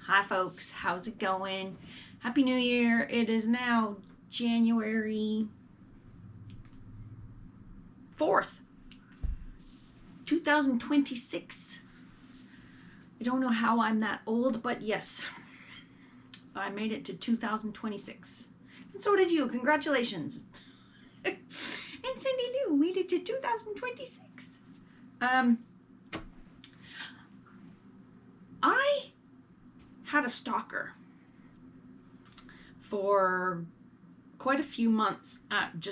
Hi folks, how's it going? Happy New Year. It is now January 4th, 2026. I don't know how I'm that old, but yes, I made it to 2026. And so did you. Congratulations. And Cindy Lou made it to 2026. I had a stalker for quite a few months after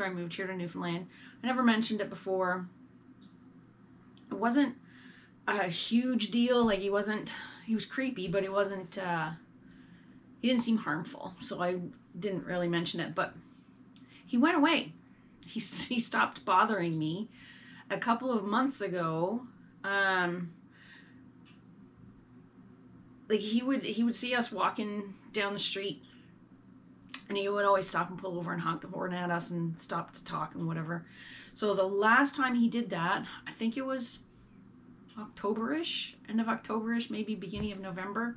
I moved here to Newfoundland. I never mentioned it before. It wasn't a huge deal. Like, he was creepy, but he didn't seem harmful. So I didn't really mention it, but he went away. He stopped bothering me a couple of months ago. Like, he would see us walking down the street, and he would always stop and pull over and honk the horn at us and stop to talk and whatever. So the last time he did that, I think it was October-ish, end of October-ish, maybe beginning of November,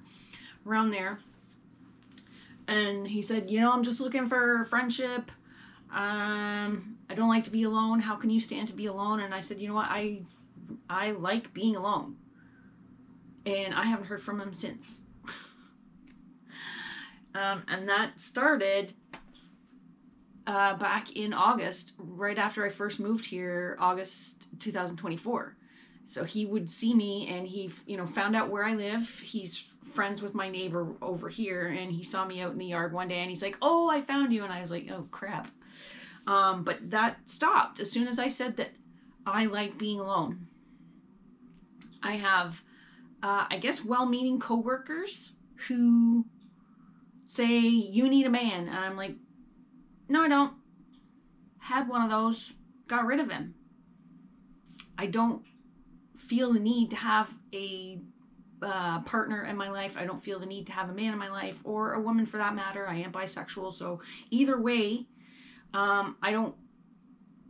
around there. And he said, I'm just looking for friendship. I don't like to be alone. How can you stand to be alone? And I said, you know what? I like being alone. And I haven't heard from him since. And that started back in August, right after I first moved here, August 2024. So he would see me, and he, found out where I live. He's friends with my neighbor over here, and he saw me out in the yard one day, and he's like, "Oh, I found you." And I was like, "Oh, crap." But that stopped as soon as I said that I like being alone. I have, I guess, well-meaning coworkers who say, "You need a man." And I'm like, "No, I don't." Had one of those, got rid of him. I don't feel the need to have a partner in my life. I don't feel the need to have a man in my life, or a woman for that matter. I am bisexual, so either way, I don't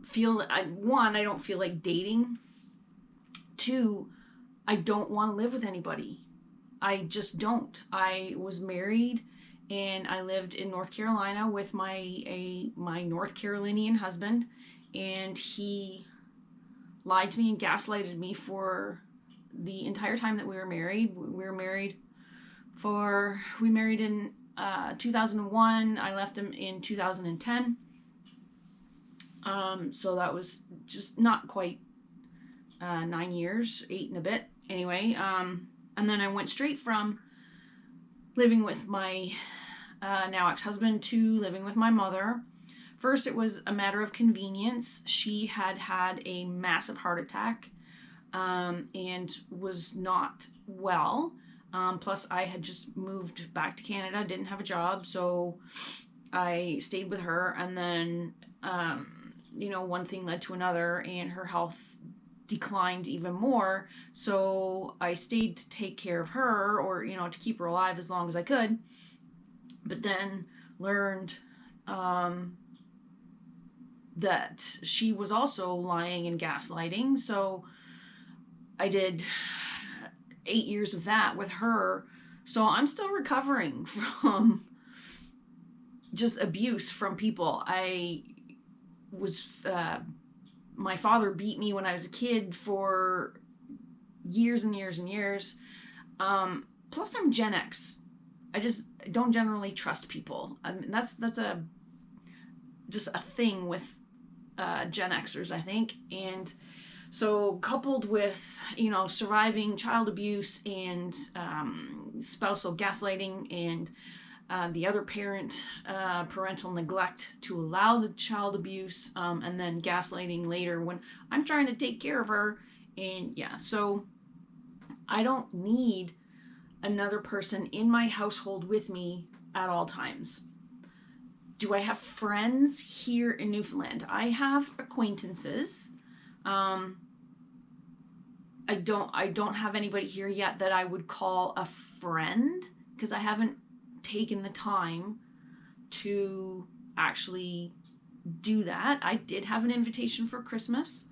feel, one, I don't feel like dating. Two, I don't want to live with anybody. I just don't. I was married, and I lived in North Carolina with my North Carolinian husband, and he lied to me and gaslighted me for the entire time that we were married. We married in 2001. I left him in 2010. So that was just not quite 9 years, 8 and a bit. Anyway, and then I went straight from living with my now ex-husband to living with my mother. First, it was a matter of convenience. She had a massive heart attack and was not well. Plus, I had just moved back to Canada, didn't have a job, so I stayed with her. And then, one thing led to another, and her health declined even more. So I stayed to take care of her, or, to keep her alive as long as I could. But then learned that she was also lying and gaslighting. So I did 8 years of that with her. So I'm still recovering from just abuse from people. My father beat me when I was a kid for years and years and years. Plus, I'm Gen X. I just don't generally trust people. I mean, that's just a thing with Gen Xers, I think. And so, coupled with, surviving child abuse and spousal gaslighting and the other parental neglect to allow the child abuse, and then gaslighting later when I'm trying to take care of her. And yeah, so I don't need another person in my household with me at all times. Do I have friends here in Newfoundland? I have acquaintances. I don't have anybody here yet that I would call a friend, because I haven't taken the time to actually do that. I did have an invitation for Christmas.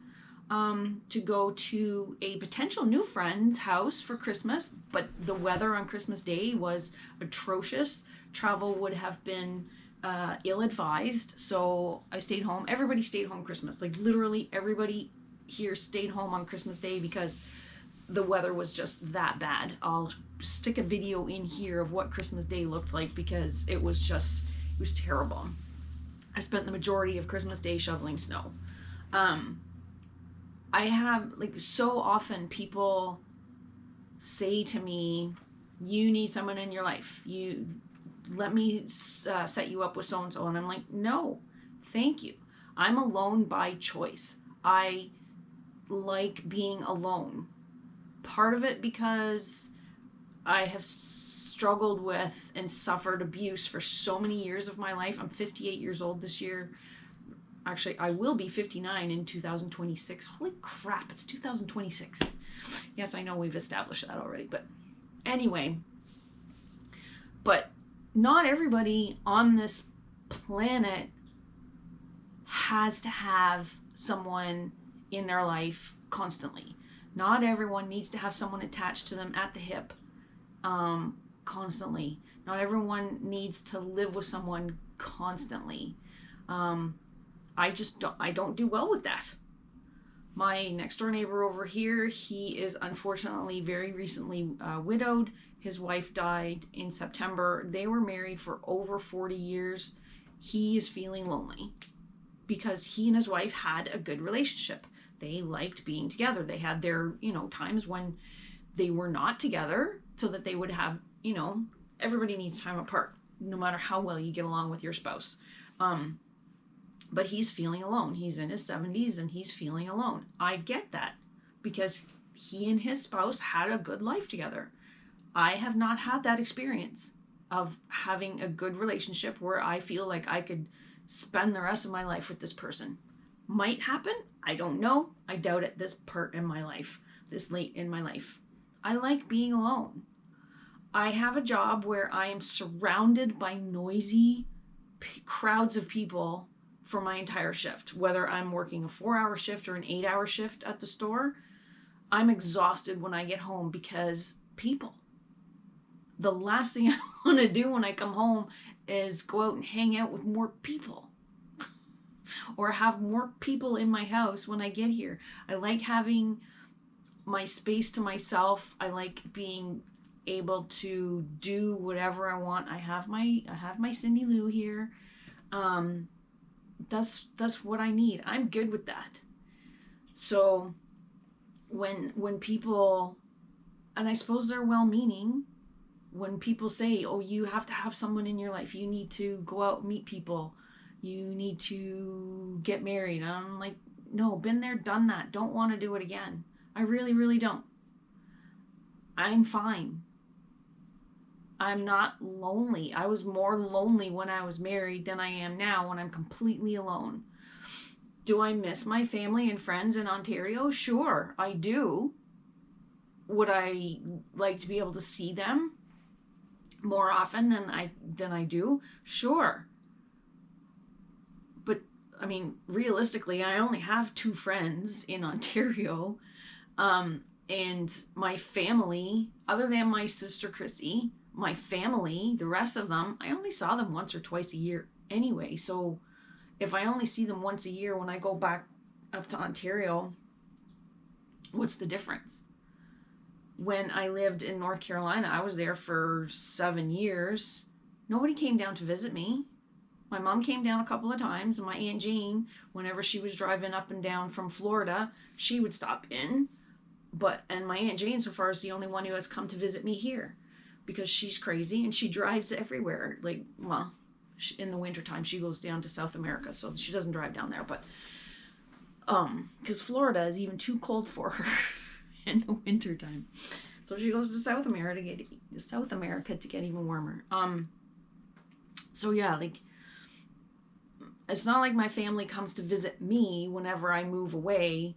to go to a potential new friend's house for Christmas, but the weather on Christmas Day was atrocious. Travel would have been ill-advised, so I stayed home. Everybody stayed home Christmas. Like literally everybody here stayed home on Christmas Day because the weather was just that bad. I'll stick a video in here of what Christmas Day looked like because it was terrible. I spent the majority of Christmas Day shoveling snow. I have, like, so often people say to me, you need someone in your life. You let me set you up with so-and-so. And I'm like, no, thank you. I'm alone by choice. I like being alone. Part of it because I have struggled with and suffered abuse for so many years of my life. I'm 58 years old this year. Actually, I will be 59 in 2026. Holy crap, it's 2026. Yes, I know we've established that already, but anyway. But not everybody on this planet has to have someone in their life constantly. Not everyone needs to have someone attached to them at the hip constantly. Not everyone needs to live with someone constantly. I don't do well with that. My next door neighbor over here, he is unfortunately very recently widowed. His wife died in September. They were married for over 40 years. He is feeling lonely because he and his wife had a good relationship. They liked being together. They had their, times when they were not together so that they would have, everybody needs time apart, no matter how well you get along with your spouse. But he's feeling alone. He's in his 70s and he's feeling alone. I get that because he and his spouse had a good life together. I have not had that experience of having a good relationship where I feel like I could spend the rest of my life with this person. Might happen. I don't know. I doubt it this late in my life. I like being alone. I have a job where I am surrounded by noisy crowds of people for my entire shift. Whether I'm working a 4-hour shift or an 8-hour shift at the store, I'm exhausted when I get home because people. The last thing I want to do when I come home is go out and hang out with more people or have more people in my house when I get here. I like having my space to myself. I like being able to do whatever I want. I have my Cindy Lou here. That's what I need. I'm good with that. So when people, and I suppose they're well-meaning, when people say, oh, you have to have someone in your life, you need to go out and meet people, you need to get married, I'm like, no, been there, done that, don't want to do it again. I really, really don't. I'm fine. I'm not lonely. I was more lonely when I was married than I am now when I'm completely alone. Do I miss my family and friends in Ontario? Sure, I do. Would I like to be able to see them more often than I do? Sure. But I mean, realistically, I only have 2 friends in Ontario. And my family, other than my sister Chrissy, my family, the rest of them, I only saw them once or twice a year anyway. So if I only see them once a year when I go back up to Ontario, what's the difference? When I lived in North Carolina, I was there for 7 years. Nobody came down to visit me. My mom came down a couple of times, and my Aunt Jane, whenever she was driving up and down from Florida, she would stop in. And my Aunt Jane, so far, is the only one who has come to visit me here because she's crazy and she drives everywhere. Like, well, in the wintertime, she goes down to South America, so she doesn't drive down there. But because Florida is even too cold for her in the wintertime. So she goes to South America to get even warmer. So yeah, like, it's not like my family comes to visit me whenever I move away.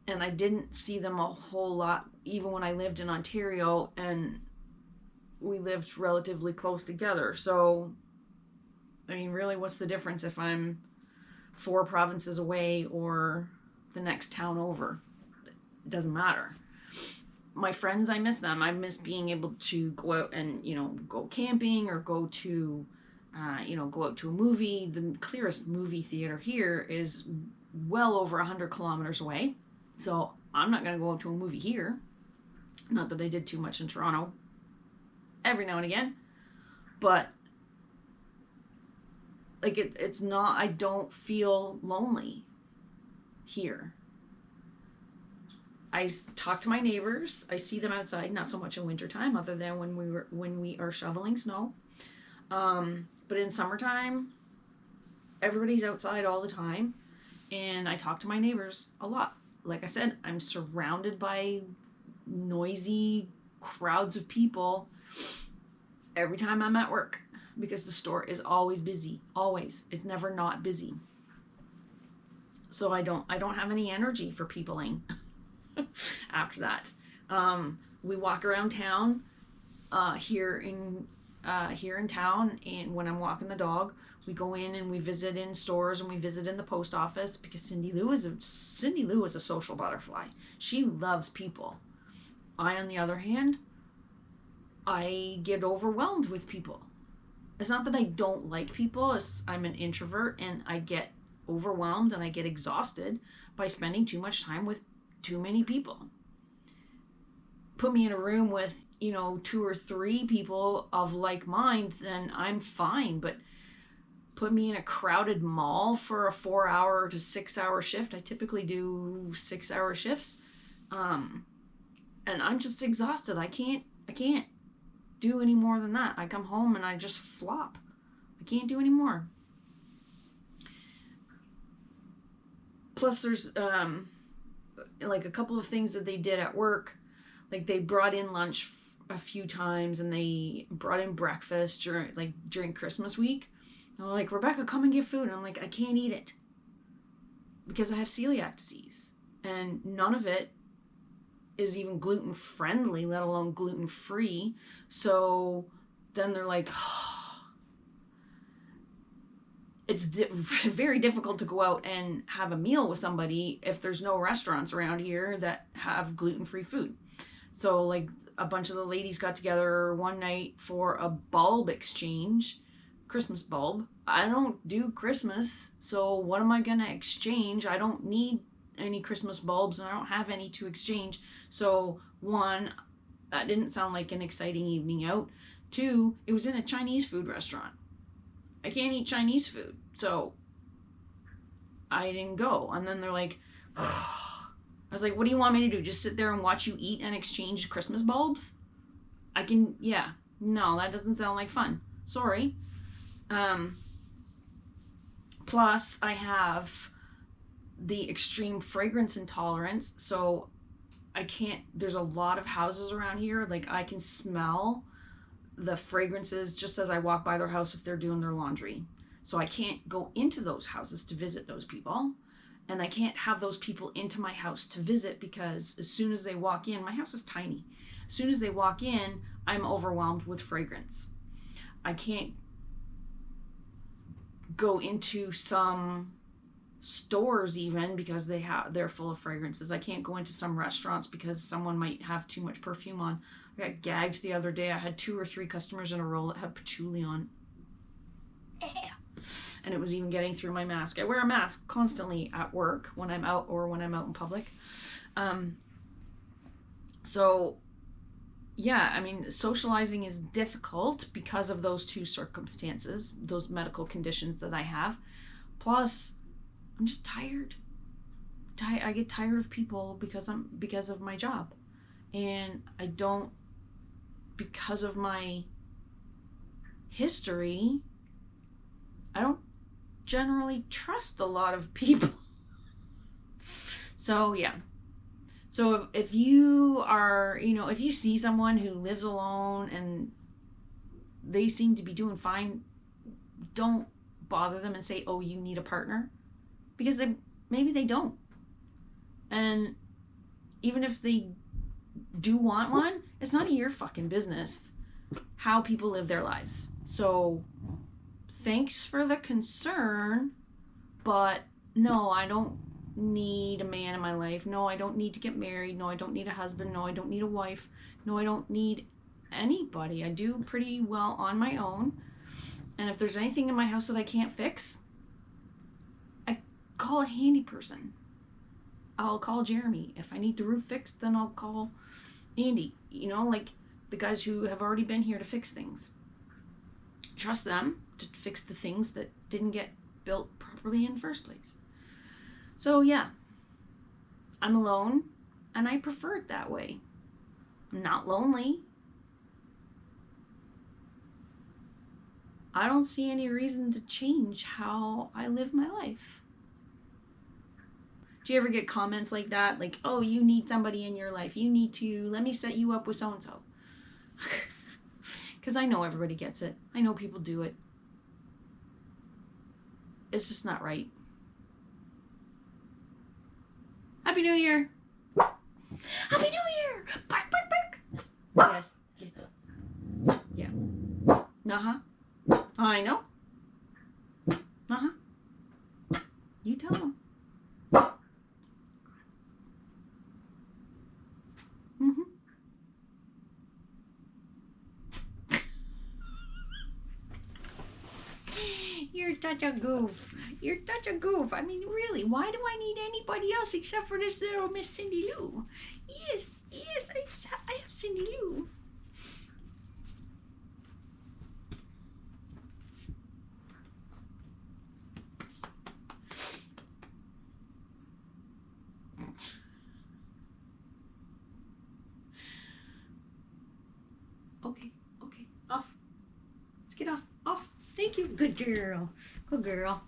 And I didn't see them a whole lot, even when I lived in Ontario, and we lived relatively close together. So, I mean, really, what's the difference if I'm 4 provinces away or the next town over. It doesn't matter. My friends, I miss them. I miss being able to go out and, go camping or go to, go out to a movie. The clearest movie theater here is well over 100 kilometers away. So I'm not going to go out to a movie here. Not that I did too much in Toronto. Every now and again. But, like, it's not, I don't feel lonely here. I talk to my neighbors. I see them outside, not so much in wintertime, other than when we are shoveling snow. But in summertime, everybody's outside all the time, and I talk to my neighbors a lot. Like I said, I'm surrounded by noisy crowds of people every time I'm at work, because the store is always busy. Always. It's never not busy. So I don't have any energy for peopling. After that, we walk around town here in town, and when I'm walking the dog, we go in and we visit in stores and we visit in the post office, because Cindy Lou is a social butterfly. She loves people. I, on the other hand, I get overwhelmed with people. It's not that I don't like people. I'm an introvert, and I get overwhelmed and I get exhausted by spending too much time with too many people. Put me in a room with, 2 or 3 people of like mind, then I'm fine. But put me in a crowded mall for a 4-hour to 6-hour shift. I typically do 6-hour shifts. And I'm just exhausted. I can't do any more than that. I come home and I just flop. I can't do any more. Plus there's like a couple of things that they did at work. Like, they brought in lunch a few times, and they brought in breakfast during Christmas week. And they're like, Rebecca, come and get food. And I'm like, I can't eat it because I have celiac disease, and none of it is even gluten friendly, let alone gluten free. So then they're like, it's very difficult to go out and have a meal with somebody if there's no restaurants around here that have gluten-free food. So, like, a bunch of the ladies got together one night for a bulb exchange, Christmas bulb. I don't do Christmas, so what am I going to exchange? I don't need any Christmas bulbs, and I don't have any to exchange. So, 1, that didn't sound like an exciting evening out. 2, it was in a Chinese food restaurant. I can't eat Chinese food, so I didn't go. And then they're like, I was like, what do you want me to do? Just sit there and watch you eat and exchange Christmas bulbs? No, that doesn't sound like fun. Sorry. Plus, I have the extreme fragrance intolerance, so I can't, there's a lot of houses around here, like, I can smell the fragrances just as I walk by their house if they're doing their laundry. So I can't go into those houses to visit those people, and I can't have those people into my house to visit, because as soon as they walk in, my house is tiny. As soon as they walk in, I'm overwhelmed with fragrance. I can't go into some stores even because they're full of fragrances. I can't go into some restaurants because someone might have too much perfume on. I got gagged the other day. I had 2 or 3 customers in a row that had patchouli on. And it was even getting through my mask. I wear a mask constantly at work when I'm out or when I'm out in public. So yeah, I mean, socializing is difficult because of those 2 circumstances, those medical conditions that I have. Plus, I'm just tired. I get tired of people because of my job. And I don't, because of my history, I don't generally trust a lot of people. So yeah. So if you are, if you see someone who lives alone and they seem to be doing fine, don't bother them and say, oh, you need a partner, because maybe they don't. And even if they do want one, it's none of your fucking business how people live their lives. So thanks for the concern, but no, I don't need a man in my life. No, I don't need to get married. No, I don't need a husband. No, I don't need a wife. No, I don't need anybody. I do pretty well on my own. And if there's anything in my house that I can't fix, I call a handy person. I'll call Jeremy. If I need the roof fixed, then I'll call Andy. You know, like the guys who have already been here to fix things. Trust them to fix the things that didn't get built properly in the first place. So yeah, I'm alone and I prefer it that way. I'm not lonely. I don't see any reason to change how I live my life. Do you ever get comments like that? Like, oh, you need somebody in your life. You need to, let me set you up with so-and-so. Because I know everybody gets it. I know people do it. It's just not right. Happy New Year! Happy New Year! Bark, bark, bark! Yes. Yeah. Uh-huh. I know. Uh-huh. You tell them. Mm-hmm. You're such a goof. You're such a goof. I mean, really, why do I need anybody else except for this little Miss Cindy Lou? Yes, I have Cindy Lou. Okay, off. Let's get off. Thank you. Good girl. Good girl.